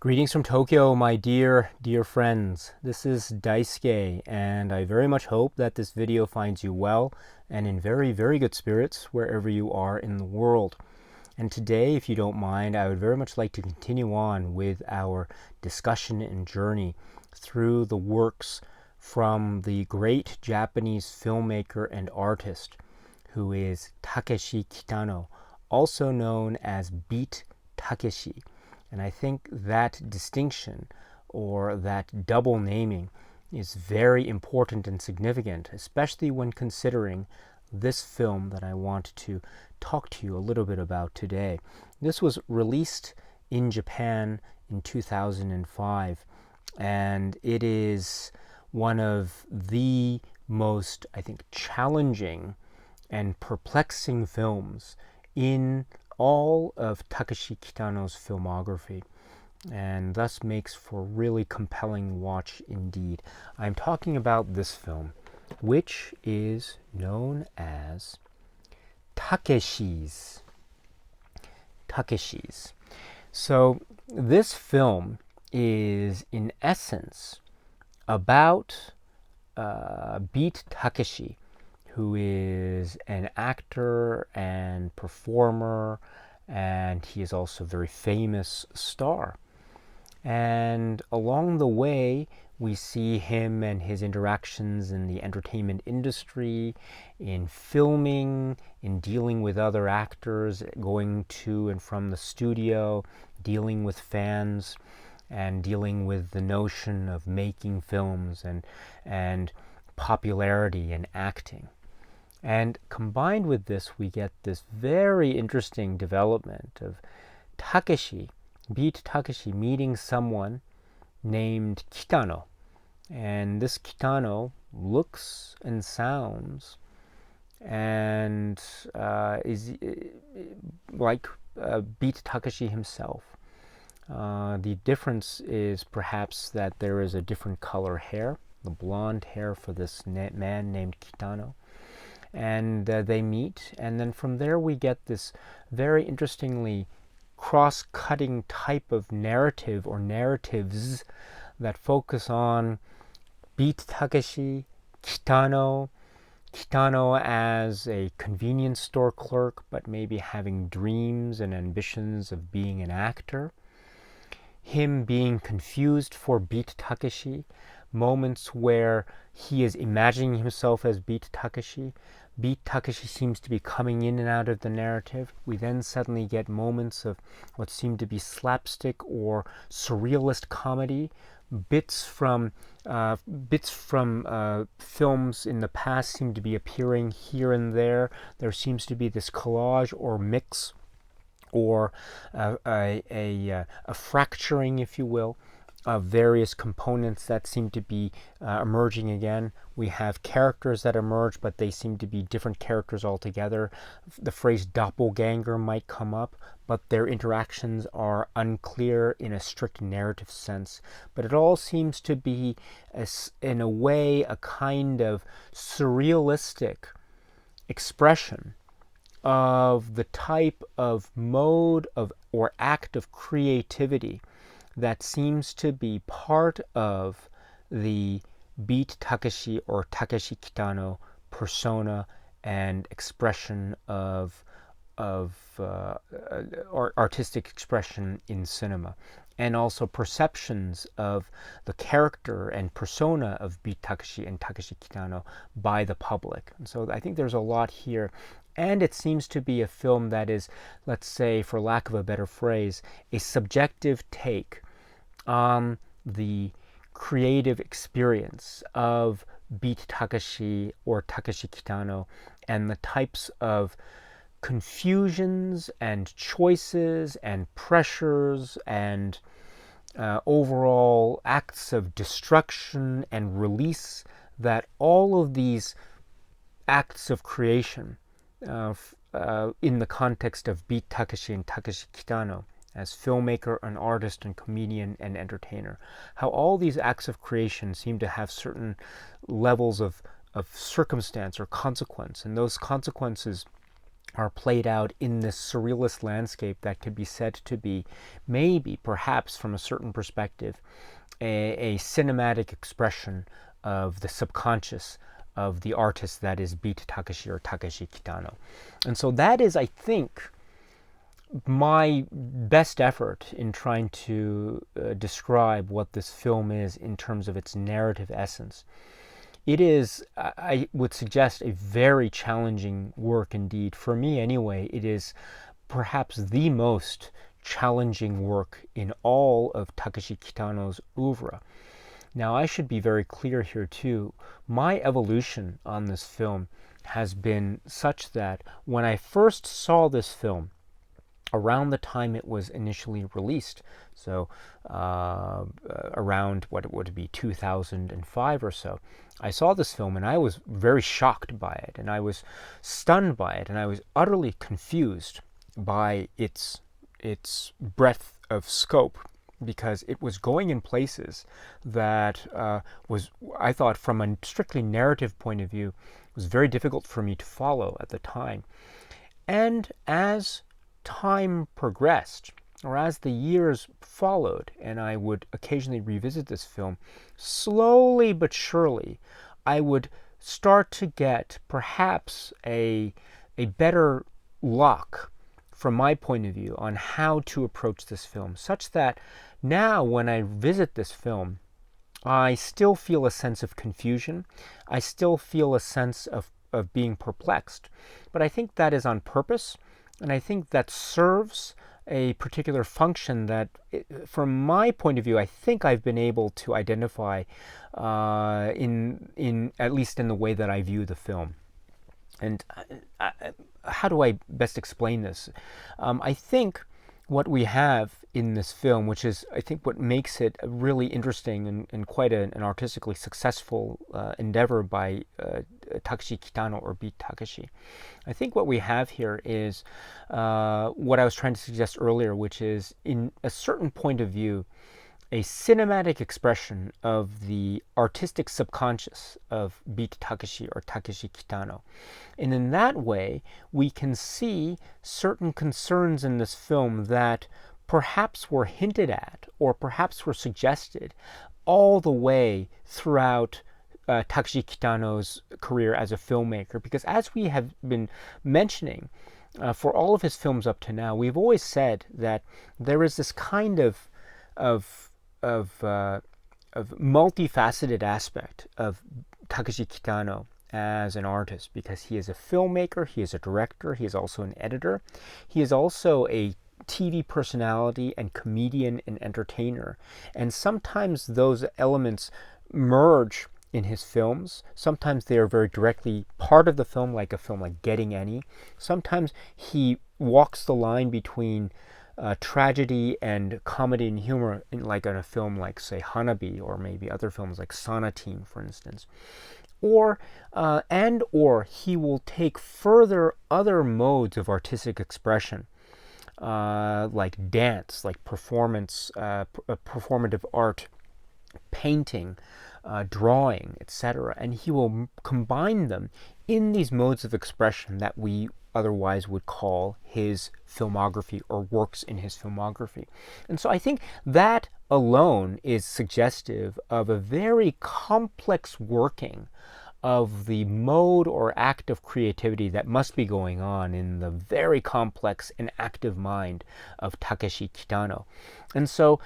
Greetings from Tokyo, my dear friends. This is Daisuke, and I very much hope that this video finds you well and in very good spirits wherever you are in the world. And today, if you don't mind, I would very much like to continue on with our discussion and journey through the works from the great Japanese filmmaker and artist who is Takeshi Kitano, also known as Beat Takeshi. And I think that distinction or that double naming is very important and significant, especially when considering this film that I want to talk to you a little bit about today. This was released in Japan in 2005, and it is one of the most, I think, challenging and perplexing films in all of Takeshi Kitano's filmography, and thus makes for really compelling watch indeed. I'm talking about this film, which is known as TAKESHIS. TAKESHIS. So this film is in essence about Beat Takeshi, who is an actor and performer, and he is also a very famous star. And along the way, we see him and his interactions in the entertainment industry, in filming, in dealing with other actors, going to and from the studio, dealing with fans, and dealing with the notion of making films and popularity and acting. And combined with this, we get this very interesting development of Takeshi, Beat Takeshi, meeting someone named Kitano. And this Kitano looks and sounds and is like Beat Takeshi himself. The difference is perhaps that there is a different color hair, the blonde hair for this man named Kitano. And they meet, and then from there we get this very interestingly cross-cutting type of narrative or narratives that focus on Beat Takeshi, Kitano as a convenience store clerk, but maybe having dreams and ambitions of being an actor, him being confused for Beat Takeshi, moments where he is imagining himself as Beat Takeshi. Beat Takeshi seems to be coming in and out of the narrative. We then suddenly get moments of what seem to be slapstick or surrealist comedy, bits from films in the past seem to be appearing here and there. There seems to be this collage or mix or a fracturing, if you will, of various components that seem to be emerging again. We have characters that emerge, but they seem to be different characters altogether. The phrase doppelganger might come up, but their interactions are unclear in a strict narrative sense. But it all seems to be, in a way, a kind of surrealistic expression of the type of mode of or act of creativity that seems to be part of the Beat Takeshi or Takeshi Kitano persona and expression of artistic expression in cinema, and also perceptions of the character and persona of Beat Takeshi and Takeshi Kitano by the public. And so I think there's a lot here. And it seems to be a film that is, let's say, for lack of a better phrase, a subjective take on the creative experience of Beat Takeshi or Takeshi Kitano and the types of confusions and choices and pressures and overall acts of destruction and release that all of these acts of creation in the context of Beat Takeshi and Takeshi Kitano as filmmaker, an artist, and comedian and entertainer, how all these acts of creation seem to have certain levels of circumstance or consequence, and those consequences are played out in this surrealist landscape that could be said to be, maybe, perhaps from a certain perspective, a cinematic expression of the subconscious of the artist that is Beat Takeshi or Takeshi Kitano. And so that is, I think, my best effort in trying to describe what this film is in terms of its narrative essence. It is, I would suggest, a very challenging work indeed. For me, anyway, it is perhaps the most challenging work in all of Takeshi Kitano's oeuvre. Now, I should be very clear here, too. My evolution on this film has been such that when I first saw this film, around the time it was initially released, so around what it would be 2005 or so, I saw this film and I was very shocked by it, and I was stunned by it, and I was utterly confused by its breadth of scope, because it was going in places that was, I thought, from a strictly narrative point of view, was very difficult for me to follow at the time. And as time progressed, or as the years followed, and I would occasionally revisit this film, slowly but surely, I would start to get perhaps a better lock, from my point of view, on how to approach this film, such that now when I visit this film, I still feel a sense of confusion. I still feel a sense of being perplexed. But I think that is on purpose, and I think that serves a particular function that, from my point of view, I think I've been able to identify in at least in the way that I view the film. And how do I best explain this? I think what we have in this film, which is, I think, what makes it really interesting and quite an artistically successful endeavor by Takeshi Kitano, or Beat Takeshi. I think what we have here is what I was trying to suggest earlier, which is, in a certain point of view, a cinematic expression of the artistic subconscious of Beat Takeshi or Takeshi Kitano. And in that way, we can see certain concerns in this film that perhaps were hinted at or perhaps were suggested all the way throughout Takeshi Kitano's career as a filmmaker. Because as we have been mentioning, for all of his films up to now, we've always said that there is this kind of multifaceted aspect of Takeshi Kitano as an artist, because he is a filmmaker, he is a director, he is also an editor, he is also a TV personality and comedian and entertainer. And sometimes those elements merge in his films. Sometimes they are very directly part of the film, like a film like Getting Any. Sometimes he walks the line between tragedy and comedy and humor, like in a film like, say, Hanabi, or maybe other films like Sonatine, for instance. Or he will take further other modes of artistic expression, like dance, like performance, performative art, painting, drawing, etc. And he will combine them in these modes of expression that we otherwise would call his filmography, or works in his filmography. And so I think that alone is suggestive of a very complex working of the mode or act of creativity that must be going on in the very complex and active mind of Takeshi Kitano. And so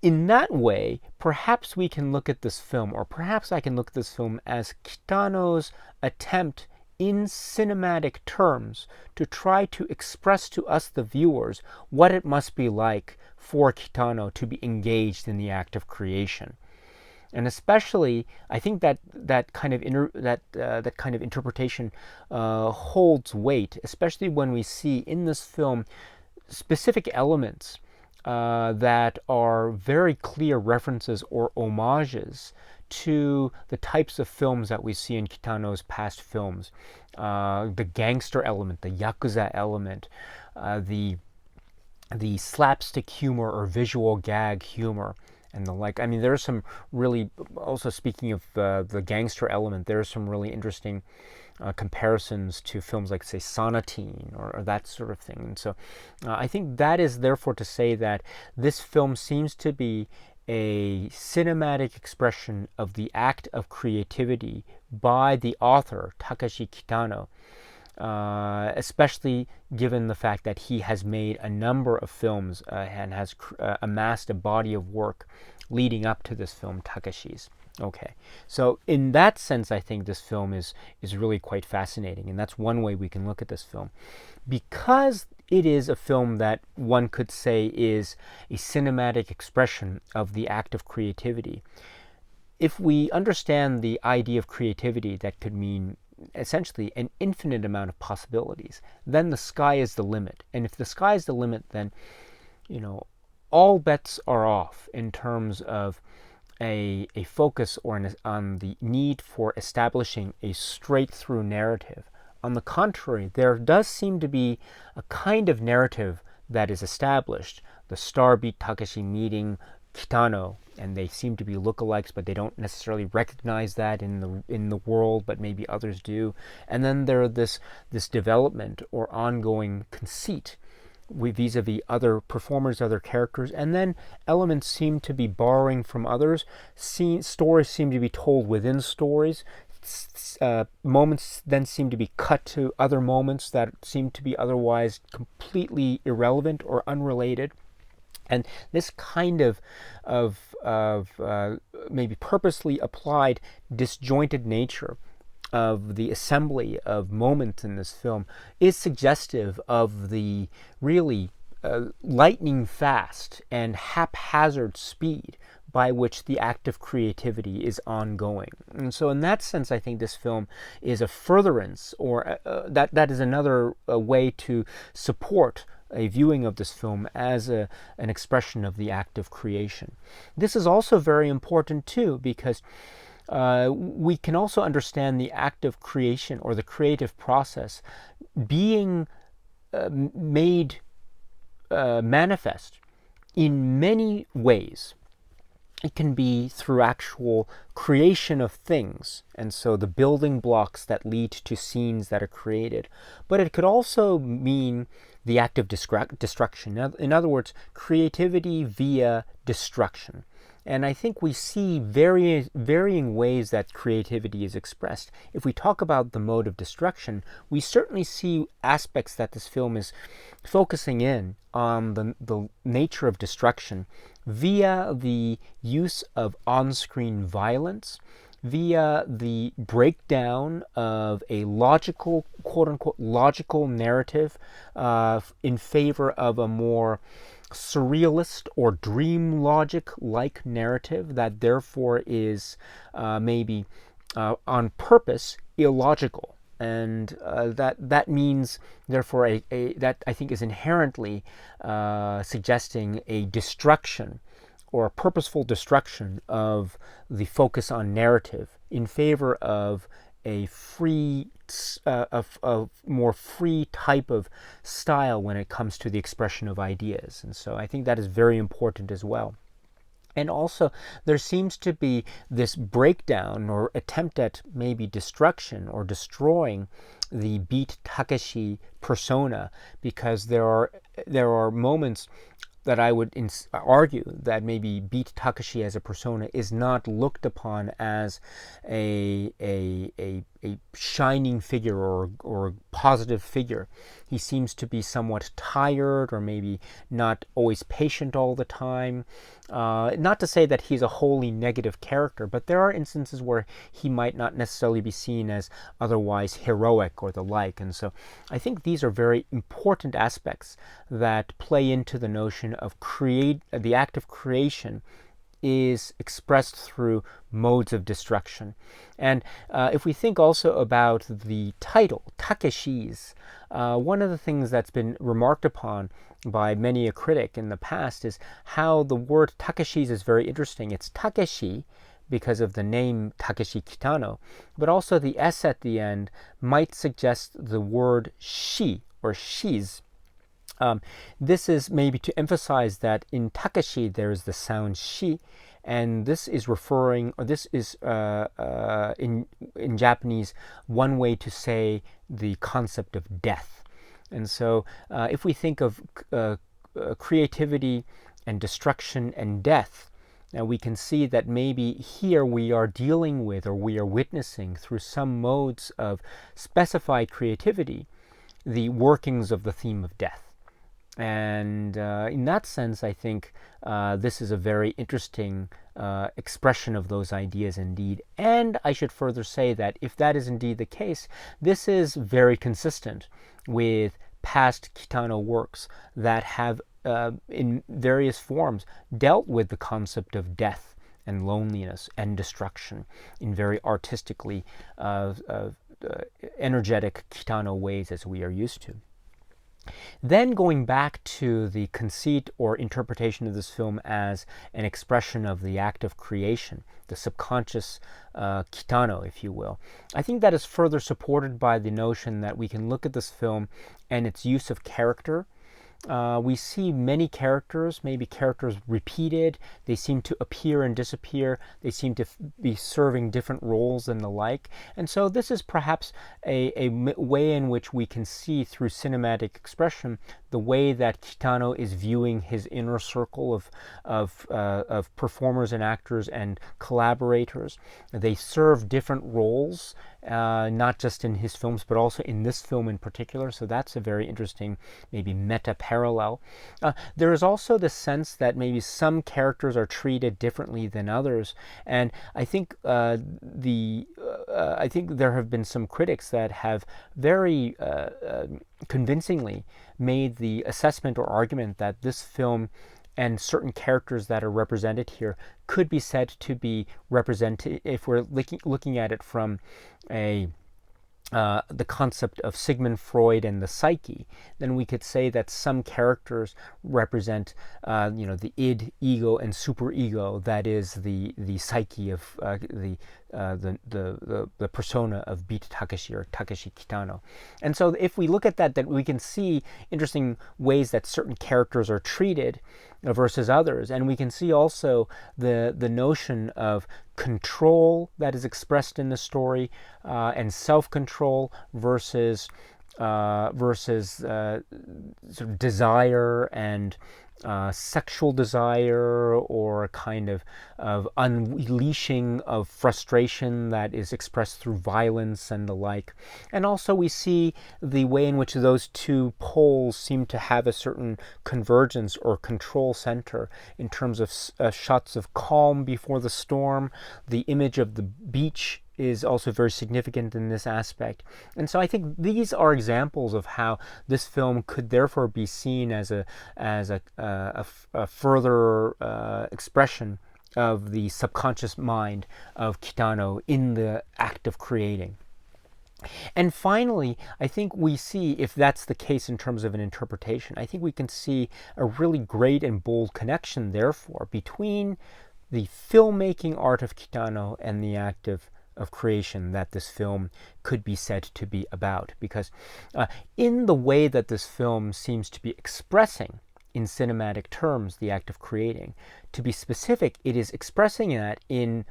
in that way, perhaps we can look at this film, or perhaps I can look at this film as Kitano's attempt in cinematic terms to try to express to us, the viewers, what it must be like for Kitano to be engaged in the act of creation. And especially, I think that kind of interpretation holds weight, especially when we see in this film specific elements that are very clear references or homages to the types of films that we see in Kitano's past films. The gangster element, the yakuza element, the slapstick humor or visual gag humor, and the like. I mean, there's some really, also speaking of the gangster element, there's some really interesting comparisons to films like, say, Sonatine or that sort of thing. And so I think that is therefore to say that this film seems to be a cinematic expression of the act of creativity by the author, Takeshi Kitano, especially given the fact that he has made a number of films and has amassed a body of work leading up to this film, TAKESHIS. Okay, so in that sense, I think this film is really quite fascinating, and that's one way we can look at this film. Because it is a film that one could say is a cinematic expression of the act of creativity, if we understand the idea of creativity, that could mean essentially an infinite amount of possibilities, then the sky is the limit. And if the sky is the limit, then, all bets are off in terms of a focus on the need for establishing a straight-through narrative. On the contrary, there does seem to be a kind of narrative that is established. The star beat Takeshi meeting Kitano, and they seem to be lookalikes, but they don't necessarily recognize that in the world, but maybe others do. And then there this development or ongoing conceit vis-a-vis other performers, other characters, and then elements seem to be borrowing from others. Stories seem to be told within stories. Moments then seem to be cut to other moments that seem to be otherwise completely irrelevant or unrelated. And this kind of maybe purposely applied disjointed nature of the assembly of moments in this film is suggestive of the really lightning fast and haphazard speed by which the act of creativity is ongoing. And so in that sense, I think this film is a furtherance, or that is another way to support a viewing of this film as an expression of the act of creation. This is also very important too, because we can also understand the act of creation or the creative process being made manifest in many ways. It can be through actual creation of things, and so the building blocks that lead to scenes that are created. But it could also mean the act of destruction. In other words, creativity via destruction. And I think we see varying ways that creativity is expressed. If we talk about the mode of destruction, we certainly see aspects that this film is focusing in on the nature of destruction via the use of on-screen violence, via the breakdown of a logical, quote-unquote, logical narrative in favor of a more surrealist or dream logic-like narrative that therefore is maybe on purpose illogical. And that means, therefore, that I think is inherently suggesting a destruction or a purposeful destruction of the focus on narrative in favor of a free, a more free type of style when it comes to the expression of ideas. And so I think that is very important as well. And also, there seems to be this breakdown or attempt at maybe destruction or destroying the Beat Takeshi persona, because there are moments that I would argue that maybe Beat Takeshi as a persona is not looked upon as a shining figure or positive figure. He seems to be somewhat tired, or maybe not always patient all the time. Not to say that he's a wholly negative character, but there are instances where he might not necessarily be seen as otherwise heroic or the like. And so I think these are very important aspects that play into the notion of the act of creation is expressed through modes of destruction. And if we think also about the title, TAKESHIS, one of the things that's been remarked upon by many a critic in the past is how the word TAKESHIS is very interesting. It's Takeshi because of the name Takeshi Kitano, but also the S at the end might suggest the word she or she's. This is maybe to emphasize that in Takeshi there is the sound shi, and this is referring, or this is in Japanese, one way to say the concept of death. And so if we think of creativity and destruction and death, now we can see that maybe here we are dealing with, or we are witnessing through some modes of specified creativity, the workings of the theme of death. And in that sense, I think this is a very interesting expression of those ideas indeed. And I should further say that if that is indeed the case, this is very consistent with past Kitano works that have in various forms dealt with the concept of death and loneliness and destruction in very artistically energetic Kitano ways as we are used to. Then going back to the conceit or interpretation of this film as an expression of the act of creation, the subconscious Kitano, if you will, I think that is further supported by the notion that we can look at this film and its use of character. We see many characters, maybe characters repeated. They seem to appear and disappear. They seem to be serving different roles and the like. And so this is perhaps a way in which we can see through cinematic expression the way that Kitano is viewing his inner circle of performers and actors and collaborators. They serve different roles, not just in his films, but also in this film in particular. So that's a very interesting, maybe meta parallel. There is also the sense that maybe some characters are treated differently than others, and I think I think there have been some critics that have very convincingly made the assessment or argument that this film and certain characters that are represented here could be said to be represented, if we're looking at it from the concept of Sigmund Freud and the psyche, then we could say that some characters represent, the id, ego, and superego. That is the psyche of the persona of Beat Takeshi or Takeshi Kitano. And so, if we look at that, then we can see interesting ways that certain characters are treated versus others, and we can see also the notion of control that is expressed in the story and self-control versus sort of desire and sexual desire, or a kind of unleashing of frustration that is expressed through violence and the like. And also we see the way in which those two poles seem to have a certain convergence or control center in terms of shots of calm before the storm. The image of the beach is also very significant in this aspect. And so I think these are examples of how this film could therefore be seen as a further expression of the subconscious mind of Kitano in the act of creating. And finally, I think we see, if that's the case in terms of an interpretation, I think we can see a really great and bold connection, therefore, between the filmmaking art of Kitano and the act of creation that this film could be said to be about. Because in the way that this film seems to be expressing in cinematic terms the act of creating, to be specific, it is expressing that in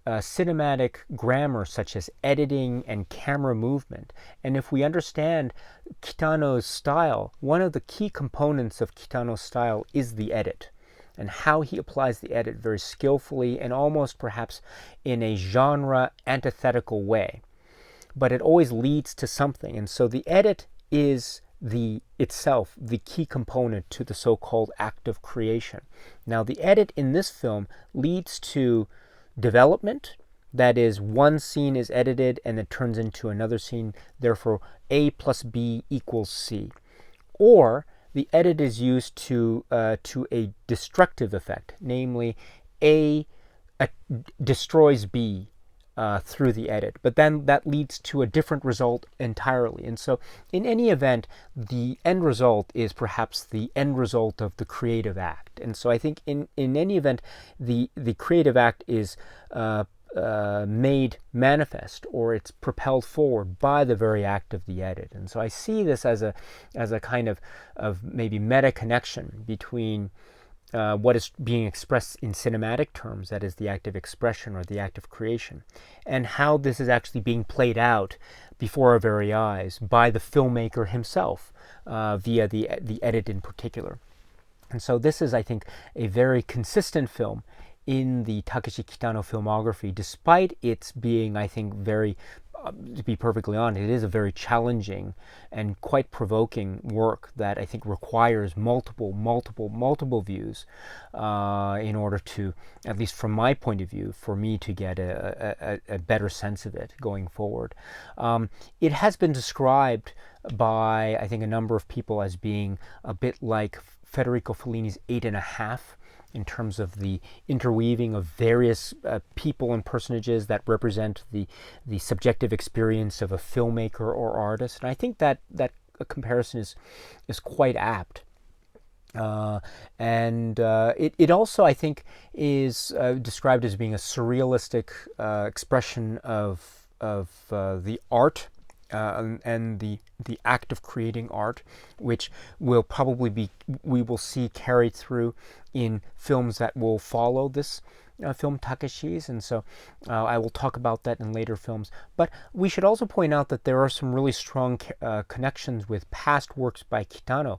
cinematic grammar such as editing and camera movement. And if we understand Kitano's style, one of the key components of Kitano's style is the edit, and how he applies the edit very skillfully and almost perhaps in a genre antithetical way. But it always leads to something. And so the edit is itself the key component to the so-called act of creation. Now the edit in this film leads to development. That is, one scene is edited and it turns into another scene. Therefore, A plus B equals C. Or the edit is used to a destructive effect, namely A destroys B through the edit, but then that leads to a different result entirely. And so in any event, the end result is perhaps the end result of the creative act. And so I think in any event, the creative act is made manifest, or it's propelled forward by the very act of the edit. And so I see this as a kind of maybe meta connection between what is being expressed in cinematic terms, that is the act of expression or the act of creation, and how this is actually being played out before our very eyes by the filmmaker himself, via the edit in particular. And so this is, I think, a very consistent film in the Takeshi Kitano filmography, despite its being, I think, very, to be perfectly honest, it is a very challenging and quite provoking work that I think requires multiple views in order to, at least from my point of view, for me to get a better sense of it going forward. It has been described by, I think, a number of people as being a bit like Federico Fellini's 8.5, in terms of the interweaving of various people and personages that represent the subjective experience of a filmmaker or artist. And I think that comparison is quite apt. It also, I think, is described as being a surrealistic expression of the art and the act of creating art, which will probably we will see carried through in films that will follow this film Takeshi's, and so I will talk about that in later films. But we should also point out that there are some really strong connections with past works by Kitano.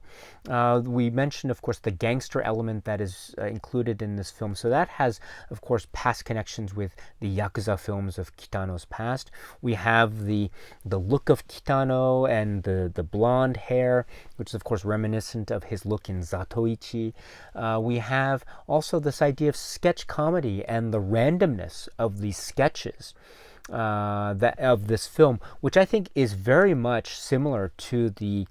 We mentioned, of course, the gangster element that is included in this film, so that has, of course, past connections with the Yakuza films of Kitano's past. We have the look of Kitano and the blonde hair, which is, of course, reminiscent of his look in Zatoichi. We have also this idea of sketch comedy and the randomness of these sketches of this film, which I think is very much similar to the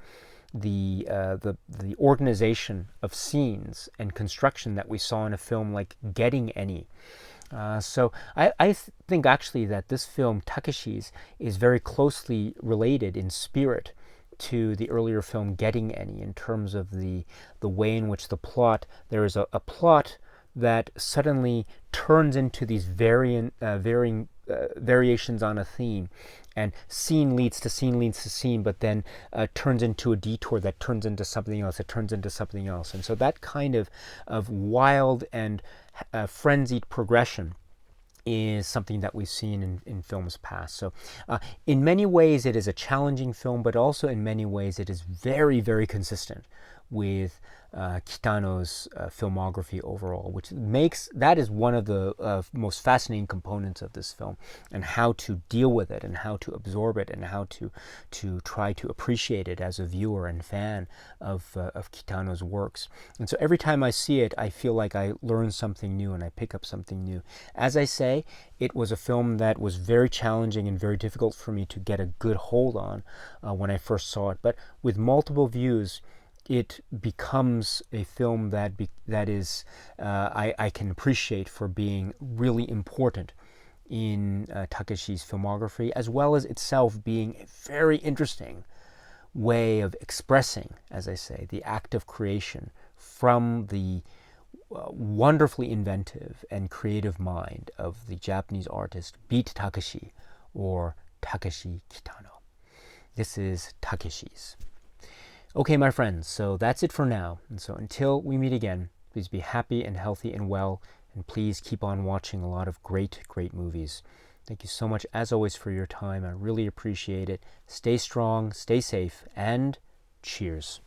organization of scenes and construction that we saw in a film like Getting Any. So I think actually that this film Takeshi's is very closely related in spirit to the earlier film Getting Any, in terms of the way in which there is a plot that suddenly turns into these varying variations on a theme, and scene leads to scene, but then turns into a detour that turns into something else, and so that kind of wild and frenzied progression is something that we've seen in films past. So in many ways it is a challenging film, but also in many ways it is very, very consistent with Kitano's filmography overall, which that is one of the most fascinating components of this film, and how to deal with it, and how to absorb it, and how to try to appreciate it as a viewer and fan of Kitano's works. And so every time I see it, I feel like I learn something new and I pick up something new. As I say, it was a film that was very challenging and very difficult for me to get a good hold on when I first saw it, but with multiple views, it becomes a film that is I can appreciate for being really important in Takeshi's filmography, as well as itself being a very interesting way of expressing, as I say, the act of creation from the wonderfully inventive and creative mind of the Japanese artist Beat Takeshi, or Takeshi Kitano. This is Takeshi's. Okay, my friends, so that's it for now. And so until we meet again, please be happy and healthy and well, and please keep on watching a lot of great movies. Thank you so much, as always, for your time. I really appreciate it. Stay strong, stay safe, and cheers.